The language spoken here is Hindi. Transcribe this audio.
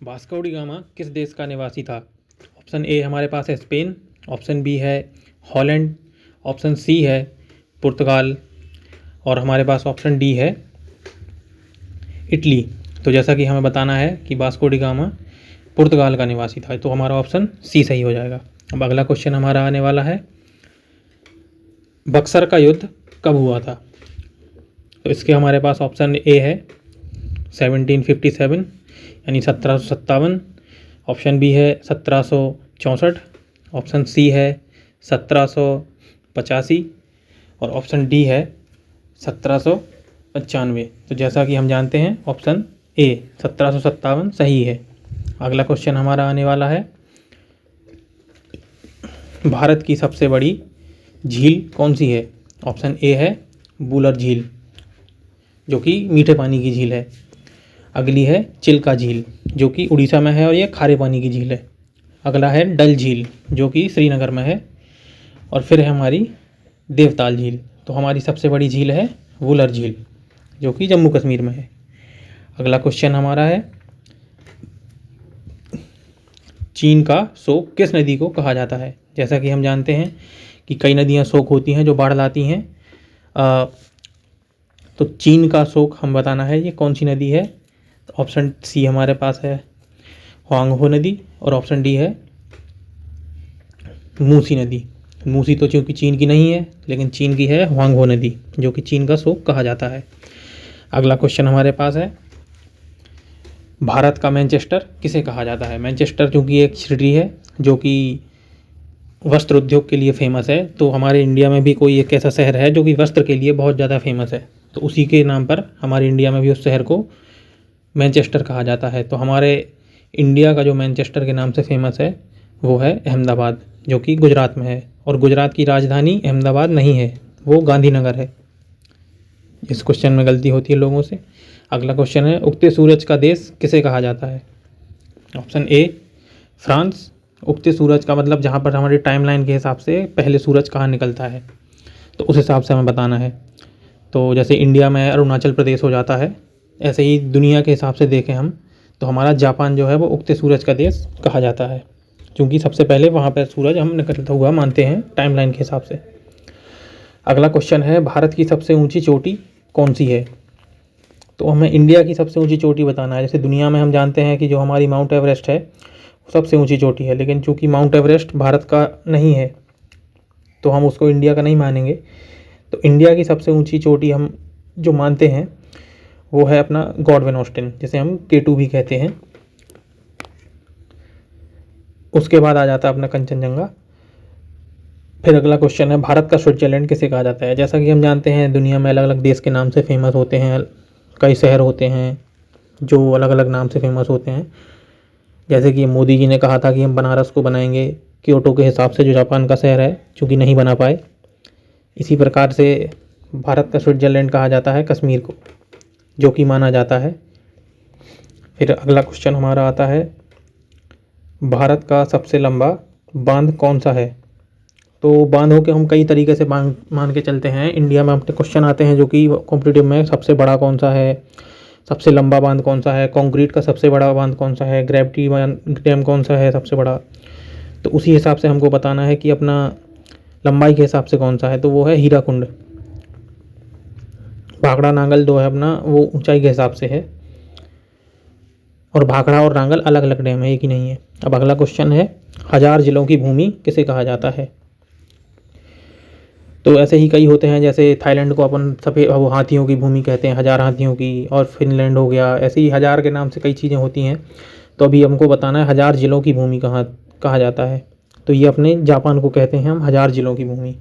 वास्को डी गामा किस देश का निवासी था? ऑप्शन ए हमारे पास है स्पेन, ऑप्शन बी है हॉलैंड, ऑप्शन सी है पुर्तगाल और हमारे पास ऑप्शन डी है इटली। तो जैसा कि हमें बताना है कि वास्को डी गामा पुर्तगाल का निवासी था, तो हमारा ऑप्शन सी सही हो जाएगा। अब अगला क्वेश्चन हमारा आने वाला है, बक्सर का युद्ध कब हुआ था? तो इसके हमारे पास ऑप्शन ए है 1757 यानी 1757, ऑप्शन बी है 1764, ऑप्शन सी है 1785 और ऑप्शन डी है 1795। तो जैसा कि हम जानते हैं ऑप्शन ए 1757 सही है। अगला क्वेश्चन हमारा आने वाला है, भारत की सबसे बड़ी झील कौन सी है? ऑप्शन ए है वुलर झील जो कि मीठे पानी की झील है। अगली है चिल्का झील जो कि उड़ीसा में है और यह खारे पानी की झील है। अगला है डल झील जो कि श्रीनगर में है और फिर है हमारी देवताल झील। तो हमारी सबसे बड़ी झील है वुलर झील जो कि जम्मू कश्मीर में है। अगला क्वेश्चन हमारा है, चीन का शोक किस नदी को कहा जाता है? जैसा कि हम जानते हैं कि कई नदियां शोक होती हैं जो बाढ़ लाती हैं, तो चीन का शोक हम बताना है ये कौन सी नदी है। ऑप्शन सी हमारे पास है हुआंगहो नदी और ऑप्शन डी है मूसी नदी। मूसी तो चूँकि चीन की नहीं है लेकिन चीन की है हुआंगहो नदी जो कि चीन का शोक कहा जाता है। अगला क्वेश्चन हमारे पास है, भारत का मैनचेस्टर किसे कहा जाता है? मैनचेस्टर चूँकि एक सिटी है जो कि वस्त्र उद्योग के लिए फेमस है, तो हमारे इंडिया में भी कोई एक ऐसा शहर है जो कि वस्त्र के लिए बहुत ज़्यादा फेमस है, तो उसी के नाम पर हमारे इंडिया में भी उस शहर को मैनचेस्टर कहा जाता है। तो हमारे इंडिया का जो मैनचेस्टर के नाम से फेमस है वो है अहमदाबाद जो कि गुजरात में है, और गुजरात की राजधानी अहमदाबाद नहीं है, वो गांधीनगर है। इस क्वेश्चन में गलती होती है लोगों से। अगला क्वेश्चन है, उगते सूरज का देश किसे कहा जाता है? Option A France. उगते सूरज का मतलब जहाँ पर हमारी टाइमलाइन के हिसाब से पहले सूरज कहाँ निकलता है, तो उस हिसाब से हमें बताना है। तो जैसे इंडिया में अरुणाचल प्रदेश हो जाता है, ऐसे ही दुनिया के हिसाब से देखें हम तो हमारा जापान जो है वो उगते सूरज का देश कहा जाता है, क्योंकि सबसे पहले वहाँ पर सूरज हम निकलता हुआ मानते हैं टाइमलाइन के हिसाब से। अगला क्वेश्चन है, भारत की सबसे ऊँची चोटी कौन सी है? तो हमें इंडिया की सबसे ऊंची चोटी बताना है। जैसे दुनिया में हम जानते हैं कि जो हमारी माउंट एवरेस्ट है वो सबसे ऊंची चोटी है, लेकिन चूंकि माउंट एवरेस्ट भारत का नहीं है तो हम उसको इंडिया का नहीं मानेंगे। तो इंडिया की सबसे ऊंची चोटी हम जो मानते हैं वो है अपना गॉडविन ऑस्टिन, जिसे हम K2 भी कहते हैं। उसके बाद आ जाता है अपना कंचनजंगा। फिर अगला क्वेश्चन है, भारत का स्विट्जरलैंड किसे कहा जाता है? जैसा कि हम जानते हैं दुनिया में अलग अलग देश के नाम से फेमस होते हैं, कई शहर होते हैं जो अलग अलग नाम से फेमस होते हैं। जैसे कि मोदी जी ने कहा था कि हम बनारस को बनाएंगे क्योटो के हिसाब से जो जापान का शहर है, चूँकि नहीं बना पाए। इसी प्रकार से भारत का स्विट्जरलैंड कहा जाता है कश्मीर को, जो कि माना जाता है। फिर अगला क्वेश्चन हमारा आता है, भारत का सबसे लंबा बांध कौन सा है? तो बांधों के हम कई तरीके से मान के चलते हैं। इंडिया में अपने क्वेश्चन आते हैं जो कि कॉम्पिटिटिव में, सबसे बड़ा कौन सा है, सबसे लंबा बांध कौन सा है, कंक्रीट का सबसे बड़ा बांध कौन सा है, ग्रेविटी डैम कौन सा है सबसे बड़ा। तो उसी हिसाब से हमको बताना है कि अपना लंबाई के हिसाब से कौन सा है, तो वो है हीराकुंड। भाखड़ा नांगल जो है अपना वो ऊंचाई के हिसाब से है, और भाखड़ा और नांगल अलग अलग डैम है, एक ही नहीं है। अब अगला क्वेश्चन है, 1000 जिलों की भूमि किसे कहा जाता है? तो ऐसे ही कई होते हैं, जैसे थाईलैंड को अपन सफ़ेद वो हाथियों की भूमि कहते हैं, 1000 हाथियों की, और फिनलैंड हो गया, ऐसे ही 1000 के नाम से कई चीज़ें होती हैं। तो अभी हमको बताना है 1000 जिलों की भूमि कहाँ कहा जाता है। तो ये अपने जापान को कहते हैं हम 1000 जिलों की भूमि।